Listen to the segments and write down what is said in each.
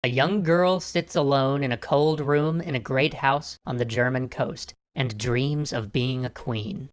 A young girl sits alone in a cold room in a great house on the German coast and dreams of being a queen.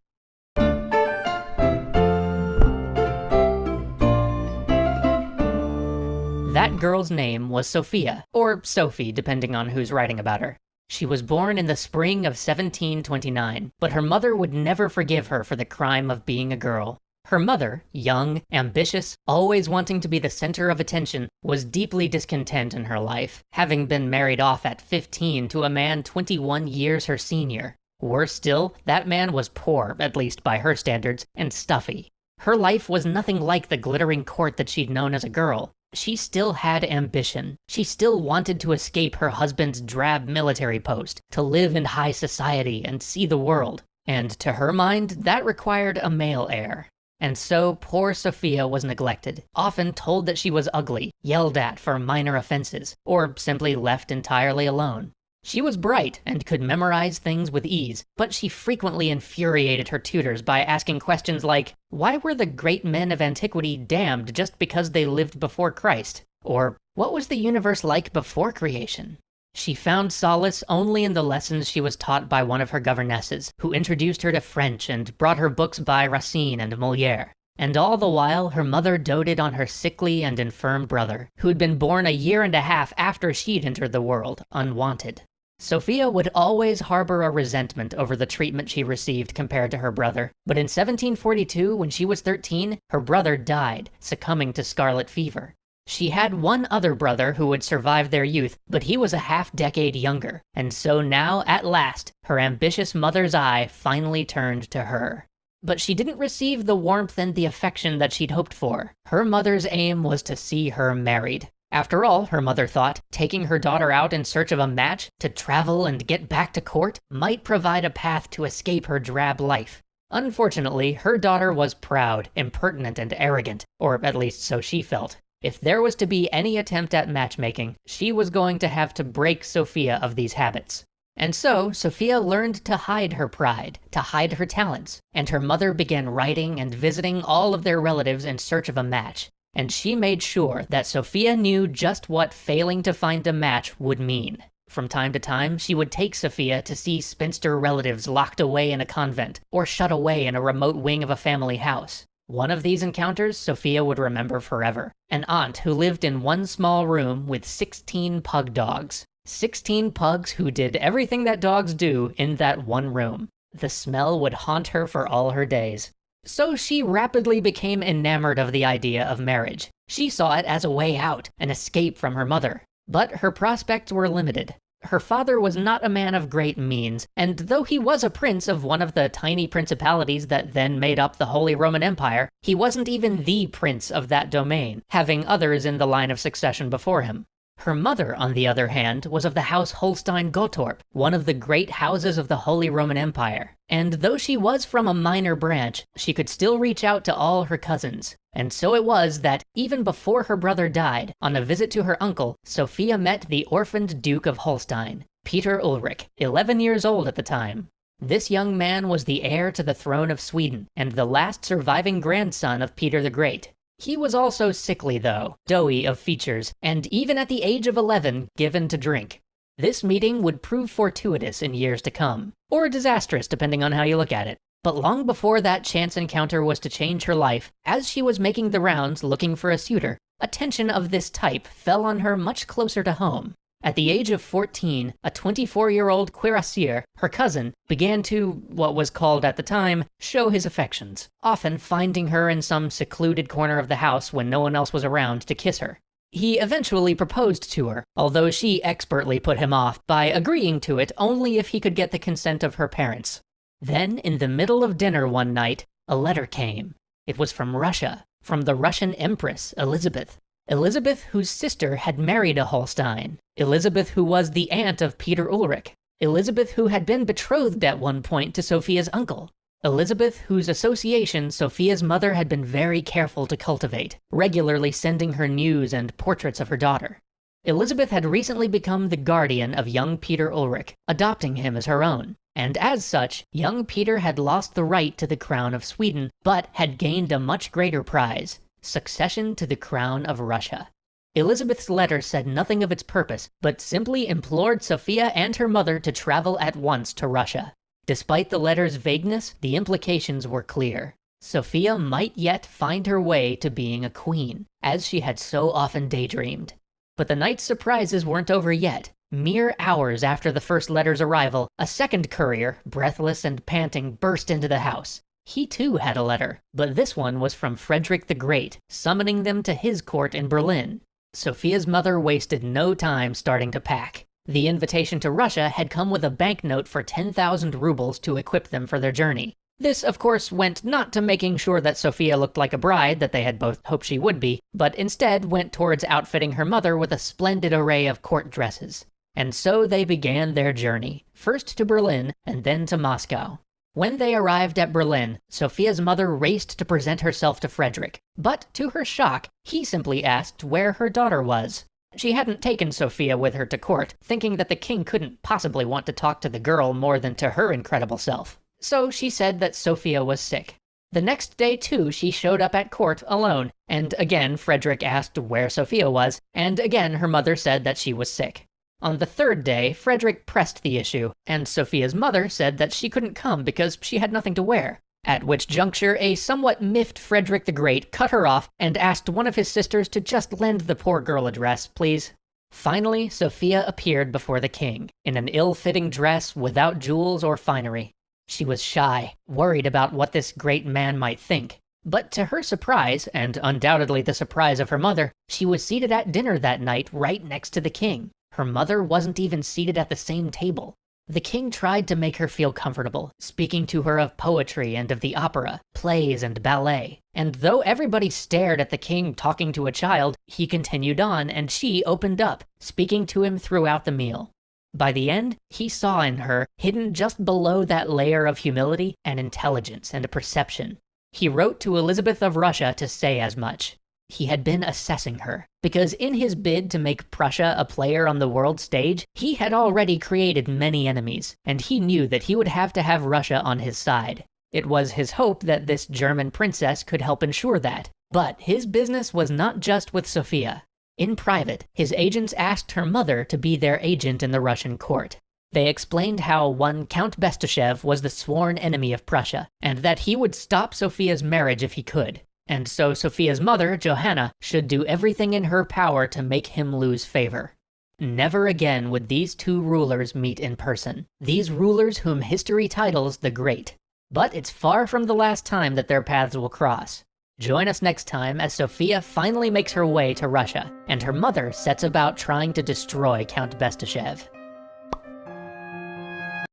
That girl's name was Sophia, or Sophie depending on who's writing about her. She was born in the spring of 1729, but her mother would never forgive her for the crime of being a girl. Her mother, young, ambitious, always wanting to be the center of attention, was deeply discontent in her life, having been married off at 15 to a man 21 years her senior. Worse still, that man was poor, at least by her standards, and stuffy. Her life was nothing like the glittering court that she'd known as a girl. She still had ambition. She still wanted to escape her husband's drab military post, to live in high society and see the world. And to her mind, that required a male heir. And so poor Sophia was neglected, often told that she was ugly, yelled at for minor offenses, or simply left entirely alone. She was bright and could memorize things with ease, but she frequently infuriated her tutors by asking questions like, why were the great men of antiquity damned just because they lived before Christ? Or, what was the universe like before creation? She found solace only in the lessons she was taught by one of her governesses, who introduced her to French and brought her books by Racine and Molière. And all the while, her mother doted on her sickly and infirm brother, who'd been born a year and a half after she'd entered the world, unwanted. Sophia would always harbor a resentment over the treatment she received compared to her brother, but in 1742, when she was 13, her brother died, succumbing to scarlet fever. She had one other brother who would survive their youth, but he was a half-decade younger, and so now, at last, her ambitious mother's eye finally turned to her. But she didn't receive the warmth and the affection that she'd hoped for. Her mother's aim was to see her married. After all, her mother thought, taking her daughter out in search of a match, to travel and get back to court, might provide a path to escape her drab life. Unfortunately, her daughter was proud, impertinent, and arrogant, or at least so she felt. If there was to be any attempt at matchmaking, she was going to have to break Sophia of these habits. And so, Sophia learned to hide her pride, to hide her talents, and her mother began writing and visiting all of their relatives in search of a match. And she made sure that Sophia knew just what failing to find a match would mean. From time to time, she would take Sophia to see spinster relatives locked away in a convent, or shut away in a remote wing of a family house. One of these encounters Sophia would remember forever. An aunt who lived in one small room with 16 pug dogs. 16 pugs who did everything that dogs do in that one room. The smell would haunt her for all her days. So she rapidly became enamored of the idea of marriage. She saw it as a way out, an escape from her mother. But her prospects were limited. Her father was not a man of great means, and though he was a prince of one of the tiny principalities that then made up the Holy Roman Empire, he wasn't even the prince of that domain, having others in the line of succession before him. Her mother, on the other hand, was of the House Holstein-Gottorp, one of the great houses of the Holy Roman Empire. And though she was from a minor branch, she could still reach out to all her cousins. And so it was that, even before her brother died, on a visit to her uncle, Sophia met the orphaned Duke of Holstein, Peter Ulrich, 11 years old at the time. This young man was the heir to the throne of Sweden, and the last surviving grandson of Peter the Great. He was also sickly though, doughy of features, and even at the age of 11, given to drink. This meeting would prove fortuitous in years to come, or disastrous depending on how you look at it. But long before that chance encounter was to change her life, as she was making the rounds looking for a suitor, attention of this type fell on her much closer to home. At the age of 14, a 24-year-old cuirassier, her cousin, began to, what was called at the time, show his affections, often finding her in some secluded corner of the house when no one else was around to kiss her. He eventually proposed to her, although she expertly put him off by agreeing to it only if he could get the consent of her parents. Then, in the middle of dinner one night, a letter came. It was from Russia, from the Russian Empress, Elizabeth. Elizabeth, whose sister had married a Holstein. Elizabeth, who was the aunt of Peter Ulrich. Elizabeth, who had been betrothed at one point to Sophia's uncle. Elizabeth, whose association Sophia's mother had been very careful to cultivate, regularly sending her news and portraits of her daughter. Elizabeth had recently become the guardian of young Peter Ulrich, adopting him as her own. And as such, young Peter had lost the right to the crown of Sweden, but had gained a much greater prize: succession to the crown of Russia. Elizabeth's letter said nothing of its purpose, but simply implored Sophia and her mother to travel at once to Russia. Despite the letter's vagueness, the implications were clear. Sophia might yet find her way to being a queen, as she had so often daydreamed. But the night's surprises weren't over yet. Mere hours after the first letter's arrival, a second courier, breathless and panting, burst into the house. He too had a letter, but this one was from Frederick the Great, summoning them to his court in Berlin. Sophia's mother wasted no time starting to pack. The invitation to Russia had come with a banknote for 10,000 rubles to equip them for their journey. This, of course, went not to making sure that Sophia looked like a bride that they had both hoped she would be, but instead went towards outfitting her mother with a splendid array of court dresses. And so they began their journey, first to Berlin and then to Moscow. When they arrived at Berlin, Sophia's mother raced to present herself to Frederick, but to her shock, he simply asked where her daughter was. She hadn't taken Sophia with her to court, thinking that the king couldn't possibly want to talk to the girl more than to her incredible self. So she said that Sophia was sick. The next day too, she showed up at court alone, and again Frederick asked where Sophia was, and again her mother said that she was sick. On the third day, Frederick pressed the issue, and Sophia's mother said that she couldn't come because she had nothing to wear. At which juncture, a somewhat miffed Frederick the Great cut her off and asked one of his sisters to just lend the poor girl a dress, please. Finally, Sophia appeared before the king, in an ill-fitting dress without jewels or finery. She was shy, worried about what this great man might think. But to her surprise, and undoubtedly the surprise of her mother, she was seated at dinner that night right next to the king. Her mother wasn't even seated at the same table. The king tried to make her feel comfortable, speaking to her of poetry and of the opera, plays and ballet. And though everybody stared at the king talking to a child, he continued on and she opened up, speaking to him throughout the meal. By the end, he saw in her, hidden just below that layer of humility, an intelligence and a perception. He wrote to Elizabeth of Russia to say as much. He had been assessing her, because in his bid to make Prussia a player on the world stage, he had already created many enemies, and he knew that he would have to have Russia on his side. It was his hope that this German princess could help ensure that. But his business was not just with Sophia. In private, his agents asked her mother to be their agent in the Russian court. They explained how one Count Bestuzhev was the sworn enemy of Prussia, and that he would stop Sophia's marriage if he could. And so Sophia's mother, Johanna, should do everything in her power to make him lose favor. Never again would these two rulers meet in person, these rulers whom history titles the Great. But it's far from the last time that their paths will cross. Join us next time as Sophia finally makes her way to Russia, and her mother sets about trying to destroy Count Bestuzhev.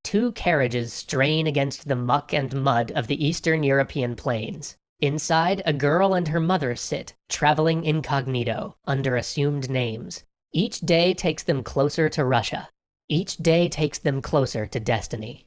Two carriages strain against the muck and mud of the Eastern European plains. Inside, a girl and her mother sit, traveling incognito, under assumed names. Each day takes them closer to Russia. Each day takes them closer to destiny.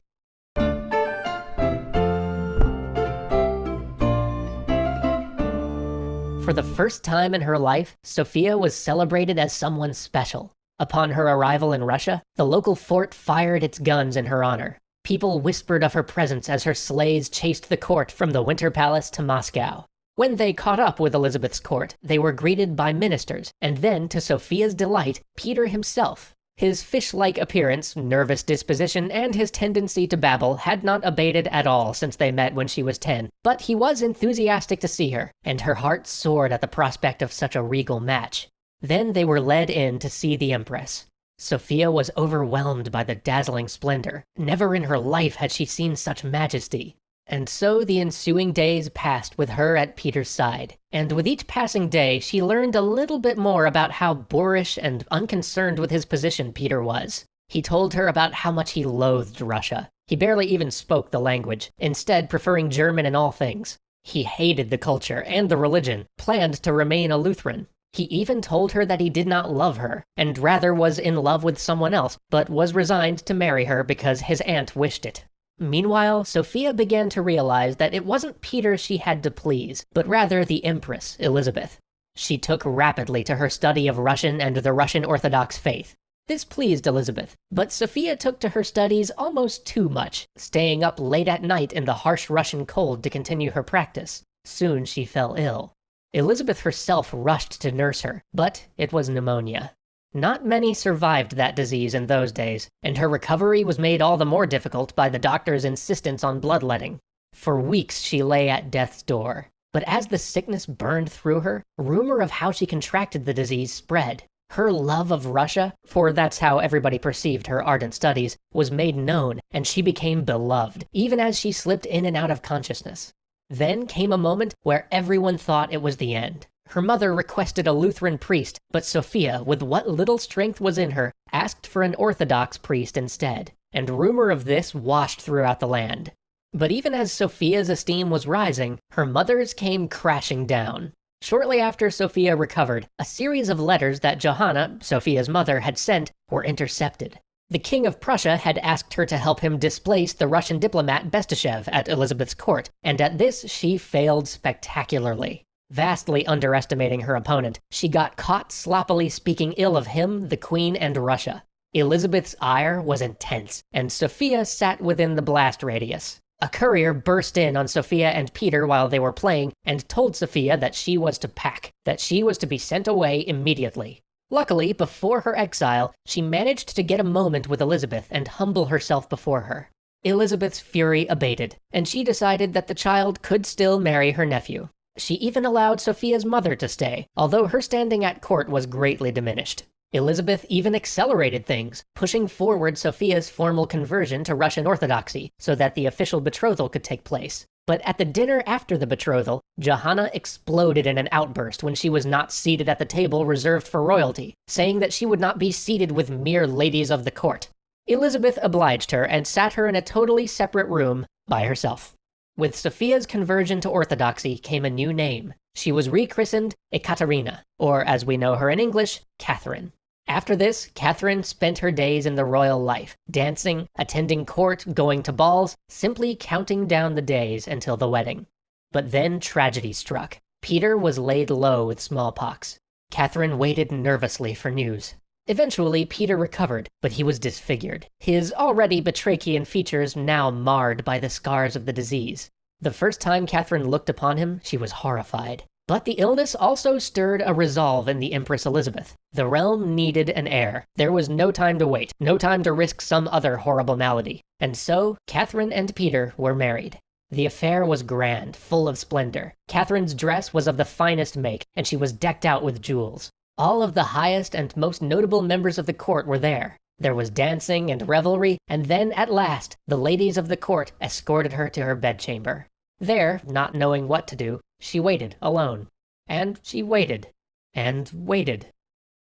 For the first time in her life, Sophia was celebrated as someone special. Upon her arrival in Russia, the local fort fired its guns in her honor. People whispered of her presence as her sleighs chased the court from the Winter Palace to Moscow. When they caught up with Elizabeth's court, they were greeted by ministers, and then, to Sophia's delight, Peter himself. His fish-like appearance, nervous disposition, and his tendency to babble had not abated at all since they met when she was 10, but he was enthusiastic to see her, and her heart soared at the prospect of such a regal match. Then they were led in to see the Empress. Sophia was overwhelmed by the dazzling splendor. Never in her life had she seen such majesty. And so the ensuing days passed with her at Peter's side, and with each passing day she learned a little bit more about how boorish and unconcerned with his position Peter was. He told her about how much he loathed Russia. He barely even spoke the language, instead preferring German in all things. He hated the culture and the religion, planned to remain a Lutheran. He even told her that he did not love her, and rather was in love with someone else, but was resigned to marry her because his aunt wished it. Meanwhile, Sophia began to realize that it wasn't Peter she had to please, but rather the Empress, Elizabeth. She took rapidly to her study of Russian and the Russian Orthodox faith. This pleased Elizabeth, but Sophia took to her studies almost too much, staying up late at night in the harsh Russian cold to continue her practice. Soon she fell ill. Elizabeth herself rushed to nurse her, but it was pneumonia. Not many survived that disease in those days, and her recovery was made all the more difficult by the doctor's insistence on bloodletting. For weeks she lay at death's door. But as the sickness burned through her, rumor of how she contracted the disease spread. Her love of Russia, for that's how everybody perceived her ardent studies, was made known, and she became beloved, even as she slipped in and out of consciousness. Then came a moment where everyone thought it was the end. Her mother requested a Lutheran priest, but Sophia, with what little strength was in her, asked for an Orthodox priest instead, and rumor of this washed throughout the land. But even as Sophia's esteem was rising, her mother's came crashing down. Shortly after Sophia recovered, a series of letters that Johanna, Sophia's mother, had sent were intercepted. The King of Prussia had asked her to help him displace the Russian diplomat Bestashev at Elizabeth's court, and at this she failed spectacularly. Vastly underestimating her opponent, she got caught sloppily speaking ill of him, the Queen, and Russia. Elizabeth's ire was intense, and Sophia sat within the blast radius. A courier burst in on Sophia and Peter while they were playing and told Sophia that she was to pack, that she was to be sent away immediately. Luckily, before her exile, she managed to get a moment with Elizabeth and humble herself before her. Elizabeth's fury abated, and she decided that the child could still marry her nephew. She even allowed Sophia's mother to stay, although her standing at court was greatly diminished. Elizabeth even accelerated things, pushing forward Sophia's formal conversion to Russian Orthodoxy so that the official betrothal could take place. But at the dinner after the betrothal, Johanna exploded in an outburst when she was not seated at the table reserved for royalty, saying that she would not be seated with mere ladies of the court. Elizabeth obliged her and sat her in a totally separate room by herself. With Sophia's conversion to Orthodoxy came a new name. She was rechristened Ekaterina, or as we know her in English, Catherine. After this, Catherine spent her days in the royal life, dancing, attending court, going to balls, simply counting down the days until the wedding. But then tragedy struck. Peter was laid low with smallpox. Catherine waited nervously for news. Eventually, Peter recovered, but he was disfigured, his already batrachian features now marred by the scars of the disease. The first time Catherine looked upon him, she was horrified. But the illness also stirred a resolve in the Empress Elizabeth. The realm needed an heir. There was no time to wait, no time to risk some other horrible malady. And so, Catherine and Peter were married. The affair was grand, full of splendor. Catherine's dress was of the finest make, and she was decked out with jewels. All of the highest and most notable members of the court were there. There was dancing and revelry, and then, at last, the ladies of the court escorted her to her bedchamber. There, not knowing what to do, she waited alone. And she waited. And waited.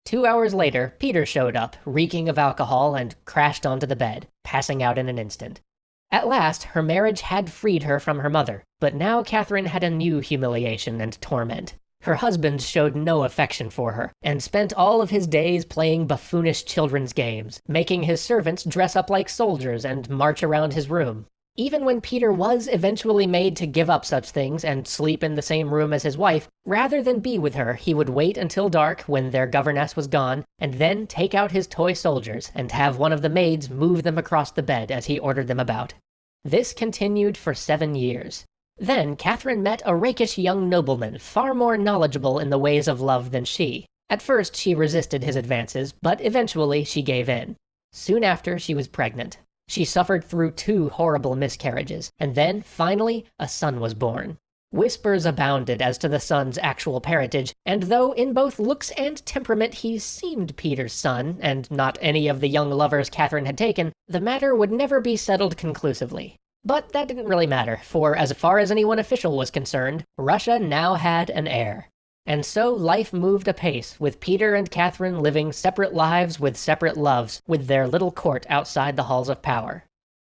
2 hours later, Peter showed up, reeking of alcohol, and crashed onto the bed, passing out in an instant. At last, her marriage had freed her from her mother, but now Catherine had a new humiliation and torment. Her husband showed no affection for her, and spent all of his days playing buffoonish children's games, making his servants dress up like soldiers and march around his room. Even when Peter was eventually made to give up such things and sleep in the same room as his wife, rather than be with her, he would wait until dark when their governess was gone, and then take out his toy soldiers and have one of the maids move them across the bed as he ordered them about. This continued for 7 years. Then Catherine met a rakish young nobleman far more knowledgeable in the ways of love than she. At first she resisted his advances, but eventually she gave in. Soon after, she was pregnant. She suffered through 2 horrible miscarriages, and then, finally, a son was born. Whispers abounded as to the son's actual parentage, and though in both looks and temperament he seemed Peter's son, and not any of the young lovers Catherine had taken, the matter would never be settled conclusively. But that didn't really matter, for as far as anyone official was concerned, Russia now had an heir. And so life moved apace, with Peter and Catherine living separate lives with separate loves, with their little court outside the halls of power.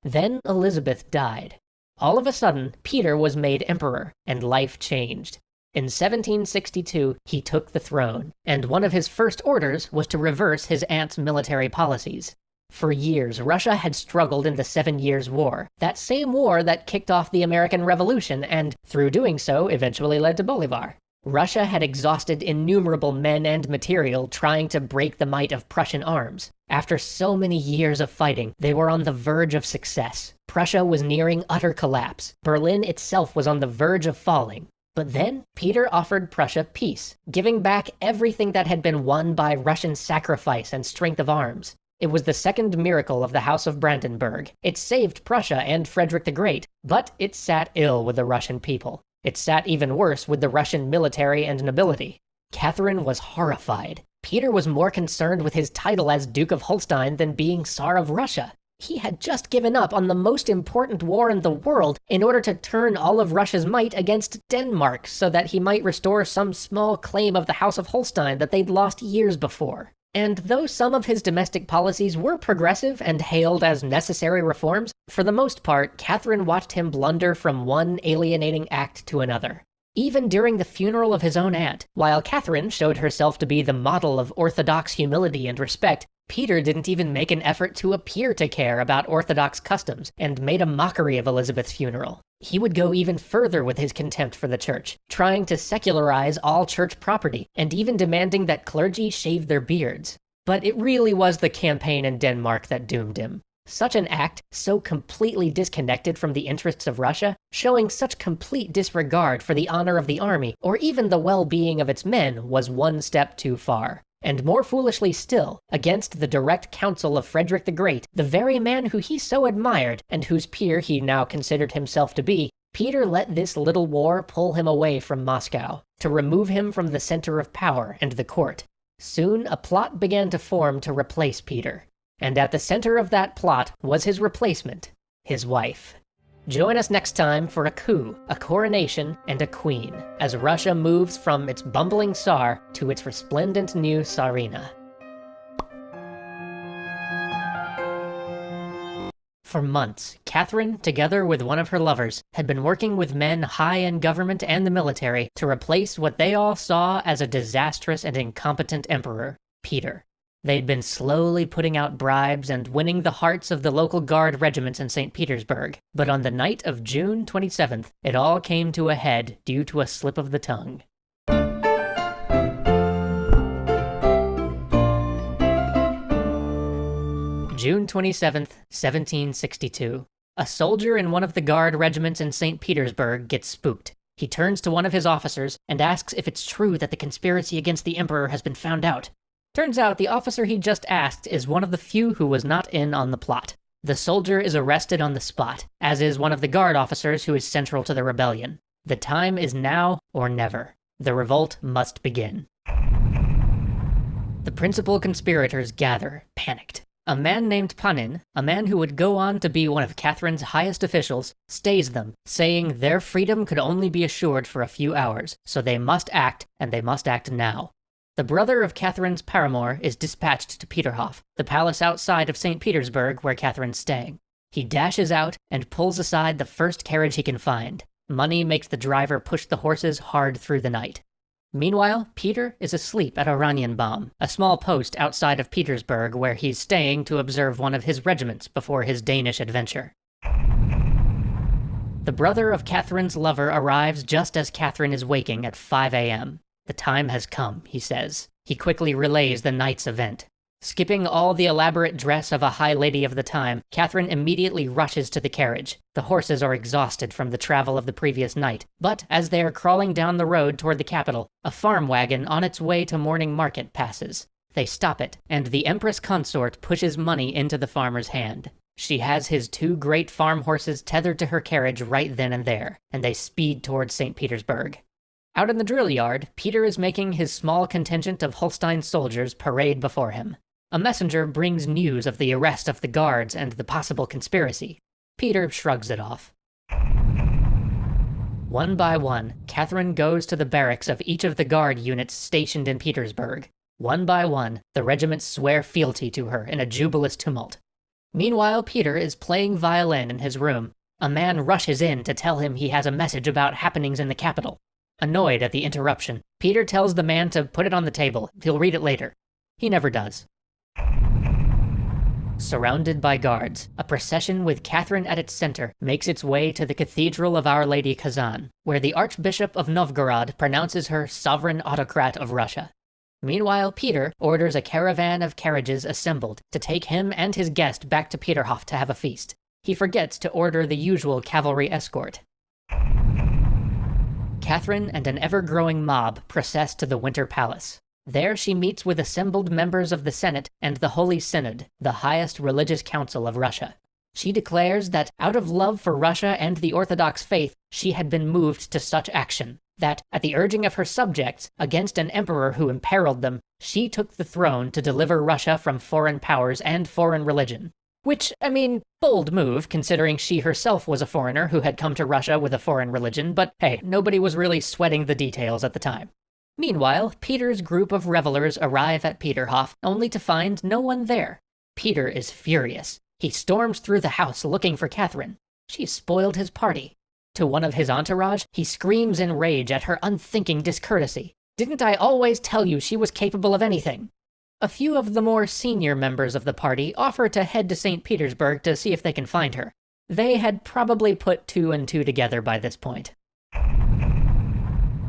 Then Elizabeth died. All of a sudden, Peter was made emperor, and life changed. In 1762, he took the throne, and one of his first orders was to reverse his aunt's military policies. For years, Russia had struggled in the 7 Years' War, that same war that kicked off the American Revolution and, through doing so, eventually led to Bolivar. Russia had exhausted innumerable men and material trying to break the might of Prussian arms. After so many years of fighting, they were on the verge of success. Prussia was nearing utter collapse. Berlin itself was on the verge of falling. But then Peter offered Prussia peace, giving back everything that had been won by Russian sacrifice and strength of arms. It was the second miracle of the House of Brandenburg. It saved Prussia and Frederick the Great, but it sat ill with the Russian people. It sat even worse with the Russian military and nobility. Catherine was horrified. Peter was more concerned with his title as Duke of Holstein than being Tsar of Russia. He had just given up on the most important war in the world in order to turn all of Russia's might against Denmark so that he might restore some small claim of the House of Holstein that they'd lost years before. And though some of his domestic policies were progressive and hailed as necessary reforms, for the most part, Catherine watched him blunder from one alienating act to another. Even during the funeral of his own aunt, while Catherine showed herself to be the model of orthodox humility and respect, Peter didn't even make an effort to appear to care about Orthodox customs and made a mockery of Elizabeth's funeral. He would go even further with his contempt for the church, trying to secularize all church property and even demanding that clergy shave their beards. But it really was the campaign in Denmark that doomed him. Such an act, so completely disconnected from the interests of Russia, showing such complete disregard for the honor of the army or even the well-being of its men, was one step too far. And more foolishly still, against the direct counsel of Frederick the Great, the very man who he so admired and whose peer he now considered himself to be, Peter let this little war pull him away from Moscow, to remove him from the center of power and the court. Soon a plot began to form to replace Peter. And at the center of that plot was his replacement, his wife. Join us next time for a coup, a coronation, and a queen, as Russia moves from its bumbling Tsar to its resplendent new Tsarina. For months, Catherine, together with one of her lovers, had been working with men high in government and the military to replace what they all saw as a disastrous and incompetent emperor, Peter. They'd been slowly putting out bribes and winning the hearts of the local guard regiments in St. Petersburg. But on the night of June 27th, it all came to a head due to a slip of the tongue. June 27th, 1762. A soldier in one of the guard regiments in St. Petersburg gets spooked. He turns to one of his officers and asks if it's true that the conspiracy against the emperor has been found out. Turns out the officer he just asked is one of the few who was not in on the plot. The soldier is arrested on the spot, as is one of the guard officers who is central to the rebellion. The time is now or never. The revolt must begin. The principal conspirators gather, panicked. A man named Panin, a man who would go on to be one of Catherine's highest officials, stays them, saying their freedom could only be assured for a few hours, so they must act, and they must act now. The brother of Catherine's paramour is dispatched to Peterhof, the palace outside of St. Petersburg where Catherine's staying. He dashes out and pulls aside the first carriage he can find. Money makes the driver push the horses hard through the night. Meanwhile, Peter is asleep at Oranienbaum, a small post outside of Petersburg where he's staying to observe one of his regiments before his Danish adventure. The brother of Catherine's lover arrives just as Catherine is waking at 5 a.m. The time has come, he says. He quickly relays the night's event. Skipping all the elaborate dress of a high lady of the time, Catherine immediately rushes to the carriage. The horses are exhausted from the travel of the previous night, but as they are crawling down the road toward the capital, a farm wagon on its way to morning market passes. They stop it, and the Empress Consort pushes money into the farmer's hand. She has his 2 great farm horses tethered to her carriage right then and there, and they speed towards St. Petersburg. Out in the drill yard, Peter is making his small contingent of Holstein soldiers parade before him. A messenger brings news of the arrest of the guards and the possible conspiracy. Peter shrugs it off. One by one, Catherine goes to the barracks of each of the guard units stationed in Petersburg. One by one, the regiments swear fealty to her in a jubilous tumult. Meanwhile, Peter is playing violin in his room. A man rushes in to tell him he has a message about happenings in the capital. Annoyed at the interruption, Peter tells the man to put it on the table. He'll read it later. He never does. Surrounded by guards, a procession with Catherine at its center makes its way to the Cathedral of Our Lady Kazan, where the Archbishop of Novgorod pronounces her sovereign autocrat of Russia. Meanwhile, Peter orders a caravan of carriages assembled to take him and his guest back to Peterhof to have a feast. He forgets to order the usual cavalry escort. Catherine and an ever-growing mob process to the Winter Palace. There she meets with assembled members of the Senate and the Holy Synod, the highest religious council of Russia. She declares that out of love for Russia and the Orthodox faith, she had been moved to such action, that, at the urging of her subjects, against an emperor who imperiled them, she took the throne to deliver Russia from foreign powers and foreign religion. Which, bold move, considering she herself was a foreigner who had come to Russia with a foreign religion, but hey, nobody was really sweating the details at the time. Meanwhile, Peter's group of revelers arrive at Peterhof, only to find no one there. Peter is furious. He storms through the house looking for Catherine. She spoiled his party. To one of his entourage, he screams in rage at her unthinking discourtesy. "Didn't I always tell you she was capable of anything?" A few of the more senior members of the party offer to head to St. Petersburg to see if they can find her. They had probably put two and two together by this point.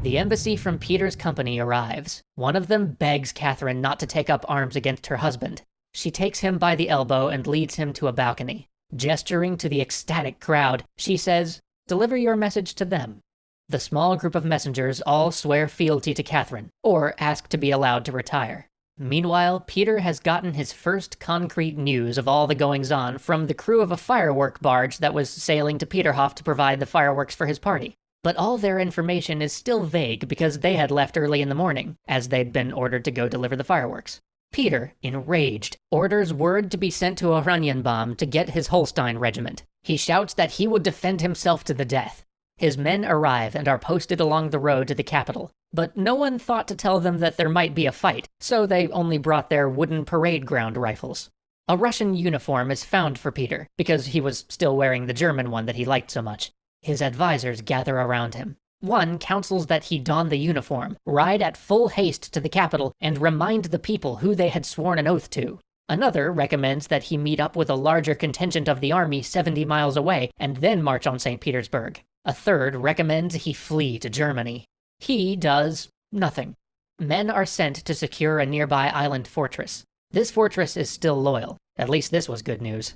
The embassy from Peter's company arrives. One of them begs Catherine not to take up arms against her husband. She takes him by the elbow and leads him to a balcony. Gesturing to the ecstatic crowd, she says, "Deliver your message to them." The small group of messengers all swear fealty to Catherine, or ask to be allowed to retire. Meanwhile, Peter has gotten his first concrete news of all the goings-on from the crew of a firework barge that was sailing to Peterhof to provide the fireworks for his party. But all their information is still vague because they had left early in the morning, as they'd been ordered to go deliver the fireworks. Peter, enraged, orders word to be sent to Oranienbaum to get his Holstein regiment. He shouts that he would defend himself to the death. His men arrive and are posted along the road to the capital, but no one thought to tell them that there might be a fight, so they only brought their wooden parade ground rifles. A Russian uniform is found for Peter, because he was still wearing the German one that he liked so much. His advisors gather around him. One counsels that he don the uniform, ride at full haste to the capital, and remind the people who they had sworn an oath to. Another recommends that he meet up with a larger contingent of the army 70 miles away, and then march on St. Petersburg. A third recommends he flee to Germany. He does nothing. Men are sent to secure a nearby island fortress. This fortress is still loyal. At least this was good news.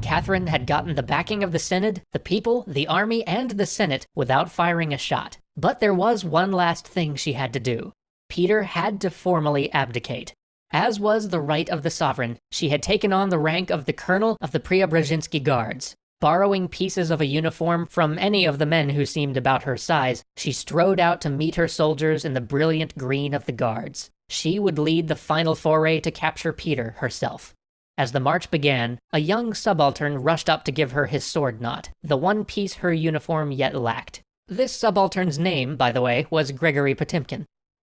Catherine had gotten the backing of the Synod, the people, the army, and the Senate without firing a shot. But there was one last thing she had to do. Peter had to formally abdicate. As was the right of the sovereign, she had taken on the rank of the colonel of the Preobrazhensky Guards. Borrowing pieces of a uniform from any of the men who seemed about her size, she strode out to meet her soldiers in the brilliant green of the Guards. She would lead the final foray to capture Peter herself. As the march began, a young subaltern rushed up to give her his sword knot, the one piece her uniform yet lacked. This subaltern's name, by the way, was Gregory Potemkin.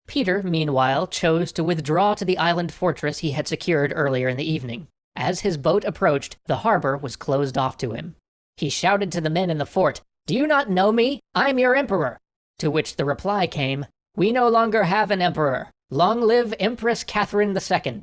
Peter, meanwhile, chose to withdraw to the island fortress he had secured earlier in the evening. As his boat approached, the harbor was closed off to him. He shouted to the men in the fort, "Do you not know me? I'm your emperor!" To which the reply came, "We no longer have an emperor. Long live Empress Catherine II."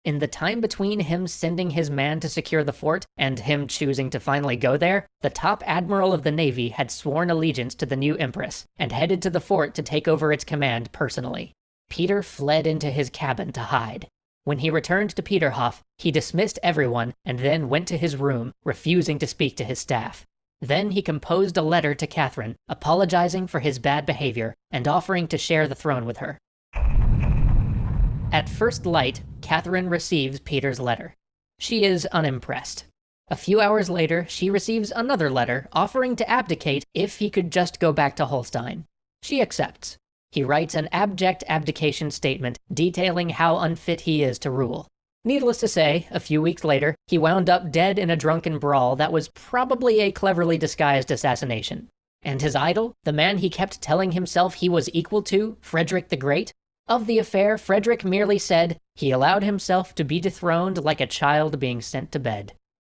In the time between him sending his man to secure the fort and him choosing to finally go there, the top admiral of the Navy had sworn allegiance to the new empress and headed to the fort to take over its command personally. Peter fled into his cabin to hide. When he returned to Peterhof, he dismissed everyone and then went to his room, refusing to speak to his staff. Then he composed a letter to Catherine, apologizing for his bad behavior and offering to share the throne with her. At first light, Catherine receives Peter's letter. She is unimpressed. A few hours later, she receives another letter offering to abdicate if he could just go back to Holstein. She accepts. He writes an abject abdication statement detailing how unfit he is to rule. Needless to say, a few weeks later, he wound up dead in a drunken brawl that was probably a cleverly disguised assassination. And his idol, the man he kept telling himself he was equal to, Frederick the Great? Of the affair, Frederick merely said, he allowed himself to be dethroned like a child being sent to bed.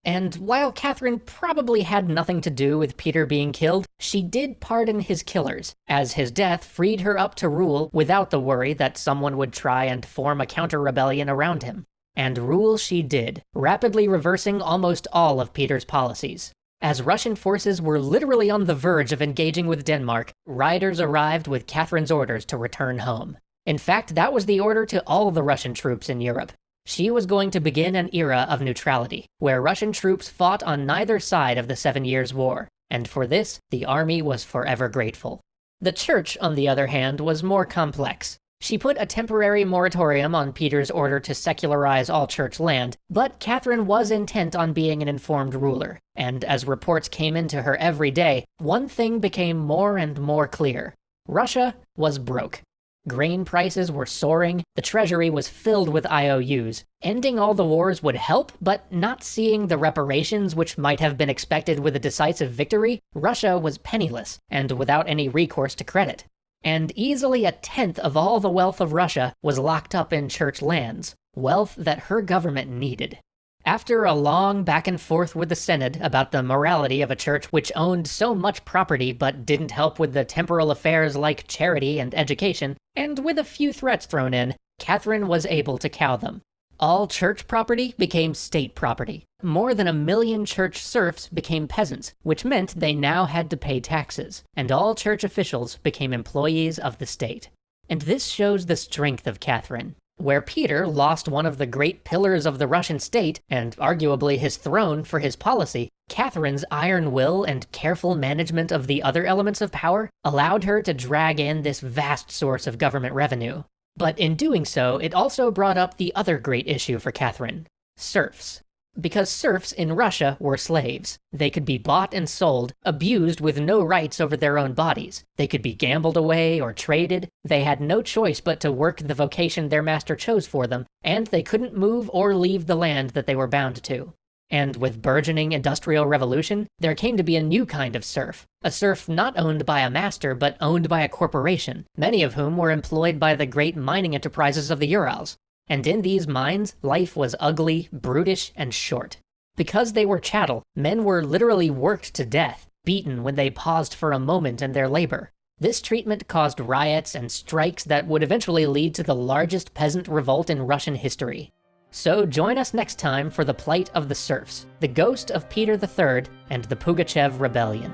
And while Catherine probably had nothing to do with Peter being killed, she did pardon his killers, as his death freed her up to rule without the worry that someone would try and form a counter-rebellion around him. And rule she did, rapidly reversing almost all of Peter's policies. As Russian forces were literally on the verge of engaging with Denmark, riders arrived with Catherine's orders to return home. In fact, that was the order to all the Russian troops in Europe. She was going to begin an era of neutrality, where Russian troops fought on neither side of the 7 Years' War. and for this, the army was forever grateful. The church, on the other hand, was more complex. She put a temporary moratorium on Peter's order to secularize all church land, but Catherine was intent on being an informed ruler, and as reports came into her every day, one thing became more and more clear. Russia was broke. Grain prices were soaring, the treasury was filled with IOUs. Ending all the wars would help, but not seeing the reparations which might have been expected with a decisive victory, Russia was penniless, and without any recourse to credit. And easily a tenth of all the wealth of Russia was locked up in church lands, wealth that her government needed. After a long back and forth with the Synod about the morality of a church which owned so much property but didn't help with the temporal affairs like charity and education, and with a few threats thrown in, Catherine was able to cow them. All church property became state property. More than 1 million church serfs became peasants, which meant they now had to pay taxes, and all church officials became employees of the state. And this shows the strength of Catherine. Where Peter lost one of the great pillars of the Russian state, and arguably his throne, for his policy, Catherine's iron will and careful management of the other elements of power allowed her to drag in this vast source of government revenue. But in doing so, it also brought up the other great issue for Catherine: serfs. Because serfs in Russia were slaves. They could be bought and sold, abused with no rights over their own bodies. They could be gambled away or traded. They had no choice but to work the vocation their master chose for them, and they couldn't move or leave the land that they were bound to. And with burgeoning industrial revolution, there came to be a new kind of serf. A serf not owned by a master, but owned by a corporation, many of whom were employed by the great mining enterprises of the Urals. And in these mines, life was ugly, brutish, and short. Because they were chattel, men were literally worked to death, beaten when they paused for a moment in their labor. This treatment caused riots and strikes that would eventually lead to the largest peasant revolt in Russian history. So join us next time for the plight of the serfs, the ghost of Peter III, and the Pugachev Rebellion.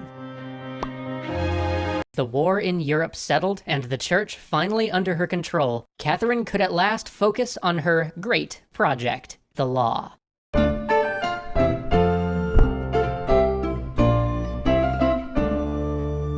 The war in Europe settled and the church finally under her control, Catherine could at last focus on her great project, the law.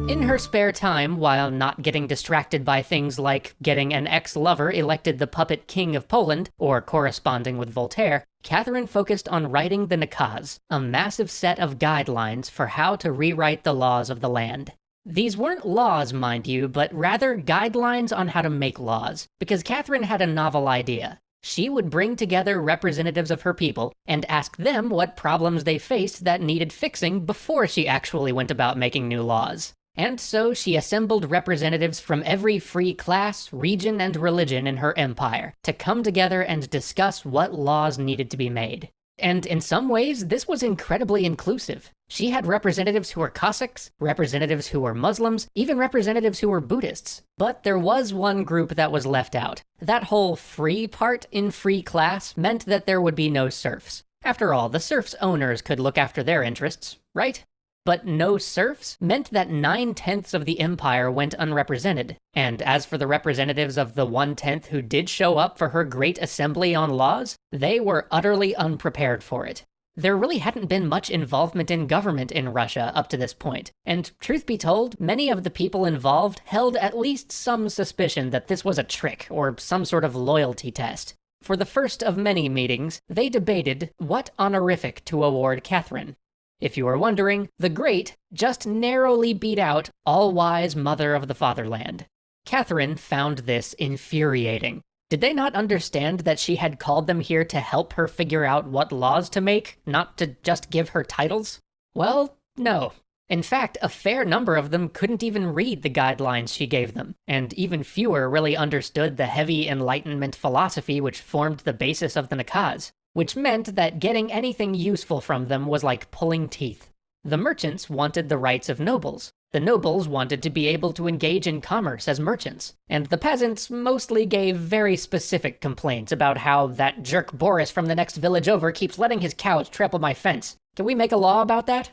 In her spare time, while not getting distracted by things like getting an ex-lover elected the puppet king of Poland, or corresponding with Voltaire, Catherine focused on writing the Nakaz, a massive set of guidelines for how to rewrite the laws of the land. These weren't laws, mind you, but rather guidelines on how to make laws, because Catherine had a novel idea. She would bring together representatives of her people and ask them what problems they faced that needed fixing before she actually went about making new laws. And so she assembled representatives from every free class, region, and religion in her empire to come together and discuss what laws needed to be made. And in some ways, this was incredibly inclusive. She had representatives who were Cossacks, representatives who were Muslims, even representatives who were Buddhists. But there was one group that was left out. That whole free part in free class meant that there would be no serfs. After all, the serfs' owners could look after their interests, right? But no serfs meant that 9/10 of the empire went unrepresented. And as for the representatives of the 1/10 who did show up for her great assembly on laws, they were utterly unprepared for it. There really hadn't been much involvement in government in Russia up to this point, and truth be told, many of the people involved held at least some suspicion that this was a trick or some sort of loyalty test. For the first of many meetings, they debated what honorific to award Catherine. If you are wondering, the Great just narrowly beat out All-Wise Mother of the Fatherland. Catherine found this infuriating. Did they not understand that she had called them here to help her figure out what laws to make, not to just give her titles? Well, no. In fact, a fair number of them couldn't even read the guidelines she gave them, and even fewer really understood the heavy Enlightenment philosophy which formed the basis of the Nakaz, which meant that getting anything useful from them was like pulling teeth. The merchants wanted the rights of nobles. The nobles wanted to be able to engage in commerce as merchants, and the peasants mostly gave very specific complaints about how that jerk Boris from the next village over keeps letting his cows trample my fence. Can we make a law about that?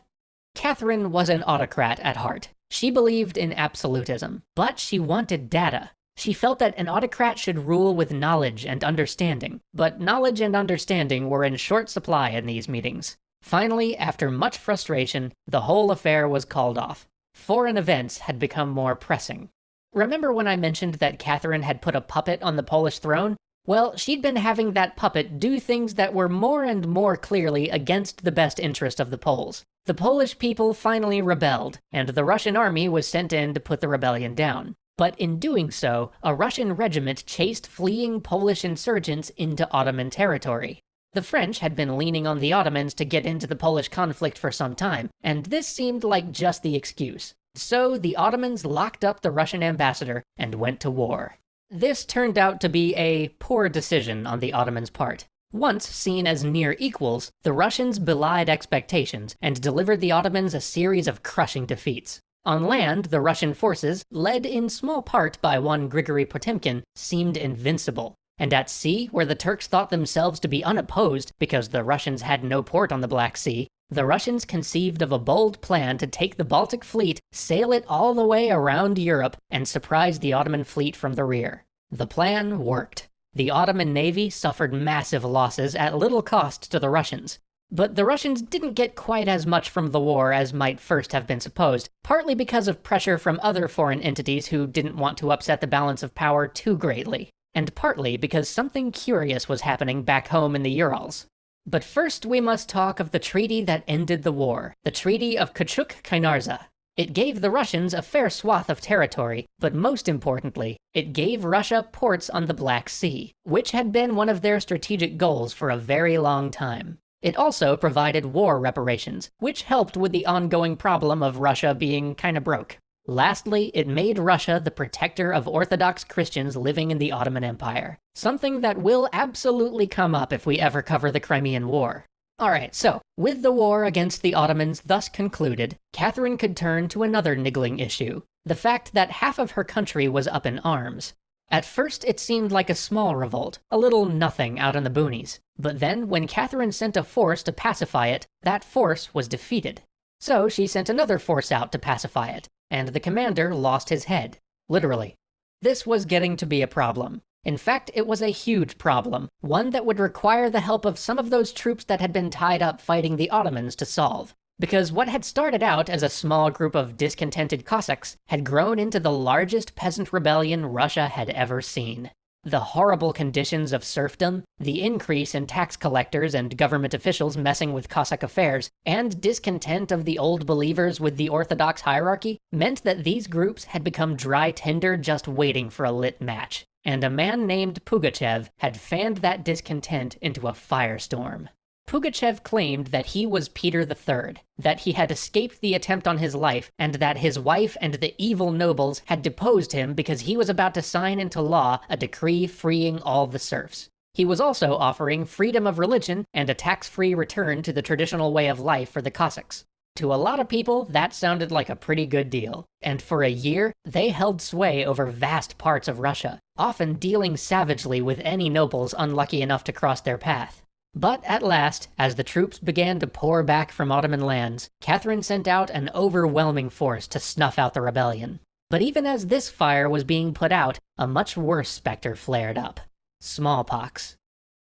Catherine was an autocrat at heart. She believed in absolutism, but she wanted data. She felt that an autocrat should rule with knowledge and understanding, but knowledge and understanding were in short supply in these meetings. Finally, after much frustration, the whole affair was called off. Foreign events had become more pressing. Remember when I mentioned that Catherine had put a puppet on the Polish throne? Well, she'd been having that puppet do things that were more and more clearly against the best interest of the Poles. The Polish people finally rebelled, and the Russian army was sent in to put the rebellion down. But in doing so, a Russian regiment chased fleeing Polish insurgents into Ottoman territory. The French had been leaning on the Ottomans to get into the Polish conflict for some time, and this seemed like just the excuse. So the Ottomans locked up the Russian ambassador and went to war. This turned out to be a poor decision on the Ottomans' part. Once seen as near equals, the Russians belied expectations and delivered the Ottomans a series of crushing defeats. On land, the Russian forces, led in small part by one Grigory Potemkin, seemed invincible. And at sea, where the Turks thought themselves to be unopposed because the Russians had no port on the Black Sea, the Russians conceived of a bold plan to take the Baltic fleet, sail it all the way around Europe, and surprise the Ottoman fleet from the rear. The plan worked. The Ottoman navy suffered massive losses at little cost to the Russians. But the Russians didn't get quite as much from the war as might first have been supposed, partly because of pressure from other foreign entities who didn't want to upset the balance of power too greatly, and partly because something curious was happening back home in the Urals. But first we must talk of the treaty that ended the war, the Treaty of Kachuk-Kainarza. It gave the Russians a fair swath of territory, but most importantly, it gave Russia ports on the Black Sea, which had been one of their strategic goals for a very long time. It also provided war reparations, which helped with the ongoing problem of Russia being kinda broke. Lastly, it made Russia the protector of Orthodox Christians living in the Ottoman Empire, something that will absolutely come up if we ever cover the Crimean War. Alright, so, with the war against the Ottomans thus concluded, Catherine could turn to another niggling issue, the fact that half of her country was up in arms. At first it seemed like a small revolt, a little nothing out in the boonies, but then when Catherine sent a force to pacify it, that force was defeated. So she sent another force out to pacify it, and the commander lost his head. Literally. This was getting to be a problem. In fact, it was a huge problem, one that would require the help of some of those troops that had been tied up fighting the Ottomans to solve. Because what had started out as a small group of discontented Cossacks had grown into the largest peasant rebellion Russia had ever seen. The horrible conditions of serfdom, the increase in tax collectors and government officials messing with Cossack affairs, and discontent of the old believers with the Orthodox hierarchy meant that these groups had become dry tinder just waiting for a lit match. And a man named Pugachev had fanned that discontent into a firestorm. Pugachev claimed that he was Peter III, that he had escaped the attempt on his life, and that his wife and the evil nobles had deposed him because he was about to sign into law a decree freeing all the serfs. He was also offering freedom of religion and a tax-free return to the traditional way of life for the Cossacks. To a lot of people, that sounded like a pretty good deal, and for a year, they held sway over vast parts of Russia, often dealing savagely with any nobles unlucky enough to cross their path. But at last, as the troops began to pour back from Ottoman lands, Catherine sent out an overwhelming force to snuff out the rebellion. But even as this fire was being put out, a much worse specter flared up. Smallpox.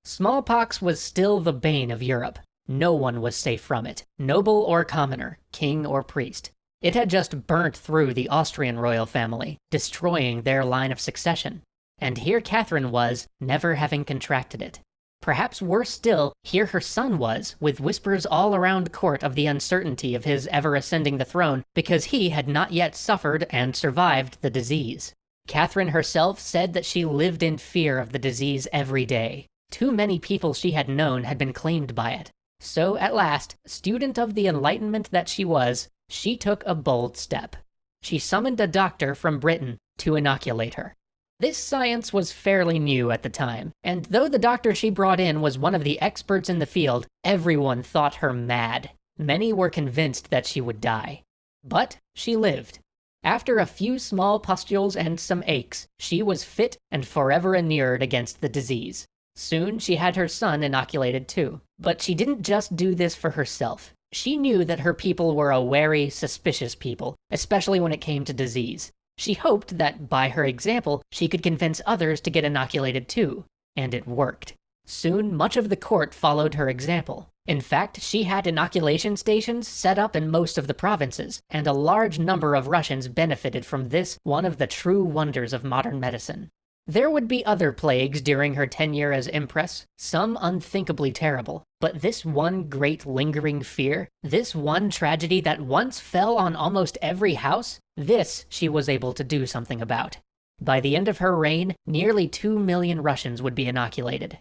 Smallpox was still the bane of Europe. No one was safe from it, noble or commoner, king or priest. It had just burnt through the Austrian royal family, destroying their line of succession. And here Catherine was, never having contracted it. Perhaps worse still, here her son was, with whispers all around court of the uncertainty of his ever ascending the throne, because he had not yet suffered and survived the disease. Catherine herself said that she lived in fear of the disease every day. Too many people she had known had been claimed by it. So at last, student of the Enlightenment that she was, she took a bold step. She summoned a doctor from Britain to inoculate her. This science was fairly new at the time, and though the doctor she brought in was one of the experts in the field, everyone thought her mad. Many were convinced that she would die. But she lived. After a few small pustules and some aches, she was fit and forever inured against the disease. Soon she had her son inoculated too. But she didn't just do this for herself. She knew that her people were a wary, suspicious people, especially when it came to disease. She hoped that, by her example, she could convince others to get inoculated too. And it worked. Soon, much of the court followed her example. In fact, she had inoculation stations set up in most of the provinces, and a large number of Russians benefited from this, one of the true wonders of modern medicine. There would be other plagues during her tenure as Empress, some unthinkably terrible, but this one great lingering fear, this one tragedy that once fell on almost every house, this she was able to do something about. By the end of her reign, nearly 2 million Russians would be inoculated.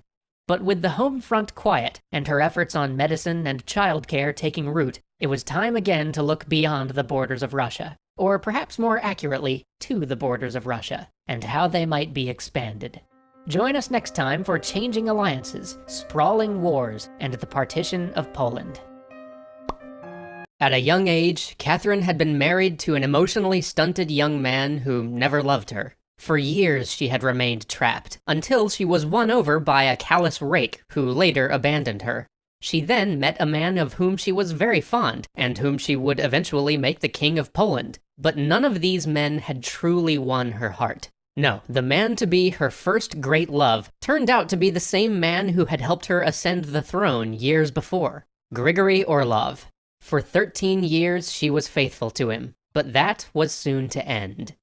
But with the home front quiet, and her efforts on medicine and childcare taking root, it was time again to look beyond the borders of Russia, or perhaps more accurately, to the borders of Russia, and how they might be expanded. Join us next time for changing alliances, sprawling wars, and the partition of Poland. At a young age, Catherine had been married to an emotionally stunted young man who never loved her. For years she had remained trapped, until she was won over by a callous rake who later abandoned her. She then met a man of whom she was very fond, and whom she would eventually make the King of Poland. But none of these men had truly won her heart. No, the man to be her first great love turned out to be the same man who had helped her ascend the throne years before, Grigory Orlov. For 13 years she was faithful to him, but that was soon to end.